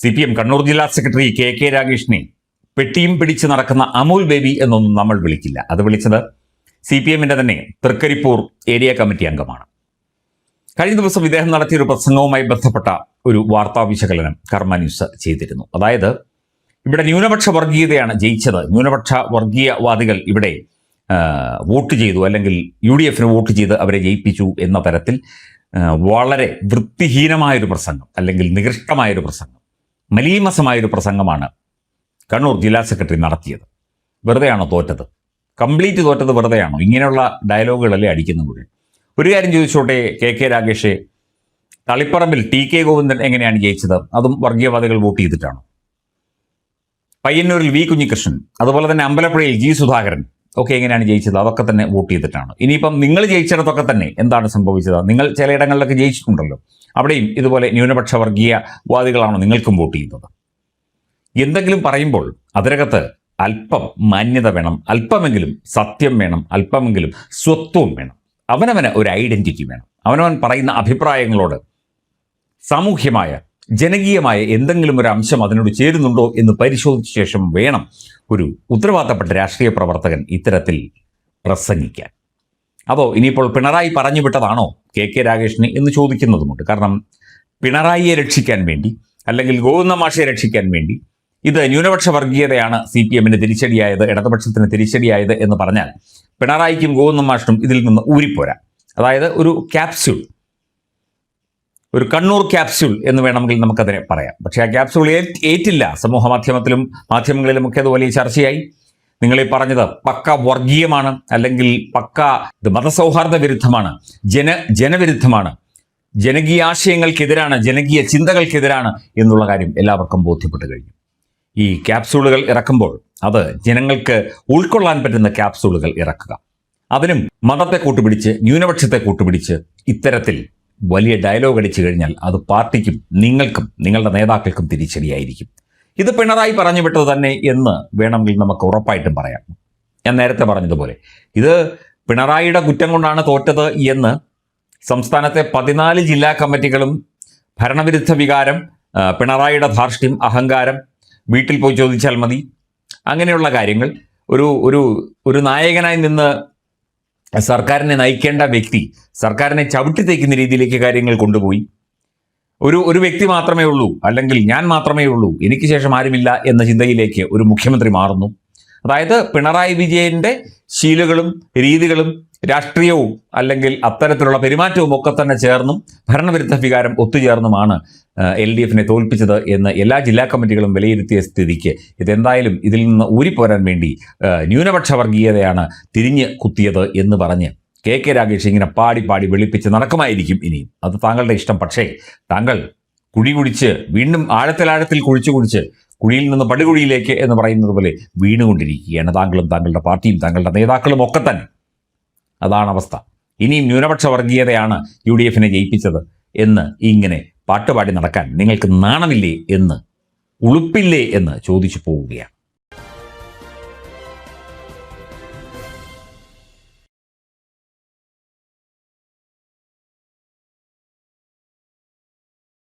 CPM Kannur ജില്ലാ secretary KK രാഗേഷിനെ പെട്ടിയും പിടിച്ച് നടക്കുന്ന അമൂൽ ബേബി എന്നൊന്നും നമ്മൾ വിളിക്കില്ല. അത് വിളിച്ചത് CPMന്റെ തന്നെ തൃക്കരിപ്പൂർ ഏരിയ കമ്മിറ്റി അംഗമാണ്. കഴിഞ്ഞ ദിവസം ഇദ്ദേഹം നടത്തിയൊരു പ്രസംഗവുമായി ബന്ധപ്പെട്ട ഒരു വാർത്താ വിശകലനം കർമ്മ ന്യൂസ് ചെയ്തിരുന്നു. അതായത് ഇവിടെ ന്യൂനപക്ഷ വർഗീയതയാണ് ജയിച്ചത്, ന്യൂനപക്ഷ വർഗീയവാദികൾ ഇവിടെ വോട്ട് ചെയ്തു, അല്ലെങ്കിൽ UDF വോട്ട് ചെയ്ത് അവരെ ജയിപ്പിച്ചു എന്ന തരത്തിൽ വളരെ വൃത്തിഹീനമായൊരു പ്രസംഗം, അല്ലെങ്കിൽ നികൃഷ്ടമായൊരു പ്രസംഗം, മലീമസമായൊരു പ്രസംഗമാണ് കണ്ണൂർ ജില്ലാ സെക്രട്ടറി നടത്തിയത്. വെറുതെയാണോ തോറ്റത്? കംപ്ലീറ്റ് തോറ്റത് വെറുതെയാണോ? ഇങ്ങനെയുള്ള ഡയലോഗുകളല്ലേ അടിക്കുന്ന മുഴുവൻ. ഒരു കാര്യം ചോദിച്ചോട്ടെ, KK രാഗേഷ്, തളിപ്പറമ്പിൽ TK ഗോവിന്ദൻ എങ്ങനെയാണ് ജയിച്ചത്? അതും വർഗീയവാദികൾ വോട്ട് ചെയ്തിട്ടാണോ? പയ്യന്നൂരിൽ V കുഞ്ഞികൃഷ്ണൻ, അതുപോലെ തന്നെ അമ്പലപ്പുഴയിൽ G സുധാകരൻ ഒക്കെ എങ്ങനെയാണ് ജയിച്ചത്? അതൊക്കെ തന്നെ വോട്ട് ചെയ്തിട്ടാണ്. ഇനിയിപ്പം നിങ്ങൾ ജയിച്ചിടത്തൊക്കെ തന്നെ എന്താണ് സംഭവിച്ചത്? നിങ്ങൾ ചിലയിടങ്ങളിലൊക്കെ ജയിച്ചിട്ടുണ്ടല്ലോ, അവിടെയും ഇതുപോലെ ന്യൂനപക്ഷ വർഗീയവാദികളാണോ നിങ്ങൾക്കും വോട്ട് ചെയ്യുന്നത്? എന്തെങ്കിലും പറയുമ്പോൾ അതിനകത്ത് അല്പം മാന്യത വേണം, അല്പമെങ്കിലും സത്യം വേണം, അല്പമെങ്കിലും സ്വത്വം വേണം, അവനവന് ഒരു ഐഡന്റിറ്റി വേണം. അവനവൻ പറയുന്ന അഭിപ്രായങ്ങളോട് സാമൂഹ്യമായ ജനകീയമായ എന്തെങ്കിലും ഒരു അംശം അതിനോട് ചേരുന്നുണ്ടോ എന്ന് പരിശോധിച്ച ശേഷം വേണം ഒരു ഉത്തരവാദിത്തപ്പെട്ട രാഷ്ട്രീയ പ്രവർത്തകൻ ഇത്തരത്തിൽ പ്രസംഗിക്കാൻ. അപ്പോൾ ഇനിയിപ്പോൾ പിണറായി പറഞ്ഞു വിട്ടതാണോ KK രാഗേഷിനെ എന്ന് ചോദിക്കുന്നതുമുണ്ട്. കാരണം പിണറായിയെ രക്ഷിക്കാൻ വേണ്ടി, അല്ലെങ്കിൽ ഗോവിന്ദ മാഷയെ രക്ഷിക്കാൻ വേണ്ടി, ഇത് ന്യൂനപക്ഷ വർഗീയതയാണ് CPMന് തിരിച്ചടിയായത്, ഇടതുപക്ഷത്തിന് തിരിച്ചടിയായത് എന്ന് പറഞ്ഞാൽ പിണറായിക്കും ഗോവിന്ദ മാഷിനും ഇതിൽ നിന്ന് ഊരിപ്പോരാ. അതായത് ഒരു ക്യാപ്സ്യൂൾ, ഒരു കണ്ണൂർ ക്യാപ്സ്യൂൾ എന്ന് വേണമെങ്കിൽ നമുക്കതിനെ പറയാം. പക്ഷേ ആ ക്യാപ്സ്യൂൾ ഏറ്റില്ല. സമൂഹ മാധ്യമങ്ങളിലുമൊക്കെ അത് വലിയ ചർച്ചയായി. നിങ്ങളീ പറഞ്ഞത് പക്ക വർഗീയമാണ്, അല്ലെങ്കിൽ പക്ക മതസൗഹാർദ്ദ വിരുദ്ധമാണ്, ജനവിരുദ്ധമാണ്, ജനകീയ ആശയങ്ങൾക്കെതിരാണ്, ജനകീയ ചിന്തകൾക്കെതിരാണ് എന്നുള്ള കാര്യം എല്ലാവർക്കും ബോധ്യപ്പെട്ട് കഴിഞ്ഞു. ഈ ക്യാപ്സ്യൂളുകൾ ഇറക്കുമ്പോൾ അത് ജനങ്ങൾക്ക് ഉൾക്കൊള്ളാൻ പറ്റുന്ന ക്യാപ്സ്യൂളുകൾ ഇറക്കുക. അതിനും മതത്തെ കൂട്ടുപിടിച്ച്, ന്യൂനപക്ഷത്തെ കൂട്ടുപിടിച്ച് ഇത്തരത്തിൽ വലിയ ഡയലോഗ് അടിച്ചു കഴിഞ്ഞാൽ അത് പാർട്ടിക്കും നിങ്ങൾക്കും നിങ്ങളുടെ നേതാക്കൾക്കും തിരിച്ചടിയായിരിക്കും. ഇത് പിണറായി പറഞ്ഞു വിട്ടത് തന്നെ എന്ന് വേണമെങ്കിൽ നമുക്ക് ഉറപ്പായിട്ടും പറയാം. ഞാൻ നേരത്തെ പറഞ്ഞതുപോലെ ഇത് പിണറായിയുടെ കുറ്റം കൊണ്ടാണ് തോറ്റത് എന്ന് സംസ്ഥാനത്തെ 14 ജില്ലാ കമ്മിറ്റികളും ഭരണവിരുദ്ധ വികാരം, പിണറായിയുടെ ധാർഷ്ട്യം, അഹങ്കാരം, വീട്ടിൽ പോയി ചോദിച്ചാൽ മതി, അങ്ങനെയുള്ള കാര്യങ്ങൾ, ഒരു നായകനായി നിന്ന് സർക്കാരിനെ നയിക്കേണ്ട വ്യക്തി സർക്കാരിനെ ചവിട്ടി തേക്കുന്ന രീതിയിലേക്ക് കാര്യങ്ങൾ കൊണ്ടുപോയി. ഒരു വ്യക്തി മാത്രമേ ഉള്ളൂ, അല്ലെങ്കിൽ ഞാൻ മാത്രമേ ഉള്ളൂ, എനിക്ക് ശേഷം ആരുമില്ല എന്ന ചിന്തയിലേക്ക് ഒരു മുഖ്യമന്ത്രി മാറുന്നു. അതായത് പിണറായി വിജയന്റെ ശീലുകളും രീതികളും രാഷ്ട്രീയവും, അല്ലെങ്കിൽ അത്തരത്തിലുള്ള പെരുമാറ്റവും ഒക്കെ തന്നെ ചേർന്നും ഭരണവിരുദ്ധ വികാരം ഒത്തുചേർന്നുമാണ് LDFനെ തോൽപ്പിച്ചത് എന്ന് എല്ലാ ജില്ലാ കമ്മിറ്റികളും വിലയിരുത്തിയ സ്ഥിതിക്ക് ഇതെന്തായാലും ഇതിൽ നിന്ന് ഊരിപ്പോരാൻ വേണ്ടി ന്യൂനപക്ഷ വർഗീയതയാണ് തിരിഞ്ഞ് കുത്തിയത് എന്ന് പറഞ്ഞ് KK രാഗേഷ് ഇങ്ങനെ പാടി വെളുപ്പിച്ച് നടക്കുമായിരിക്കും ഇനിയും. അത് താങ്കളുടെ ഇഷ്ടം. പക്ഷേ താങ്കൾ കുടിച്ച് വീണ്ടും ആഴത്തിൽ കുഴിച്ച് കുഴിയിൽ നിന്ന് പടുകുഴിയിലേക്ക് എന്ന് പറയുന്നത് പോലെ വീണുകൊണ്ടിരിക്കുകയാണ് താങ്കളും താങ്കളുടെ പാർട്ടിയും താങ്കളുടെ നേതാക്കളും ഒക്കെ തന്നെ. അതാണ് അവസ്ഥ. ഇനിയും ന്യൂനപക്ഷ വർഗീയതയാണ് UDFനെ ജയിപ്പിച്ചത് എന്ന് ഇങ്ങനെ പാട്ടുപാടി നടക്കാൻ നിങ്ങൾക്ക് നാണമില്ലേ എന്ന്, ഉളുപ്പില്ലേ എന്ന് ചോദിച്ചു പോവുകയാണ്.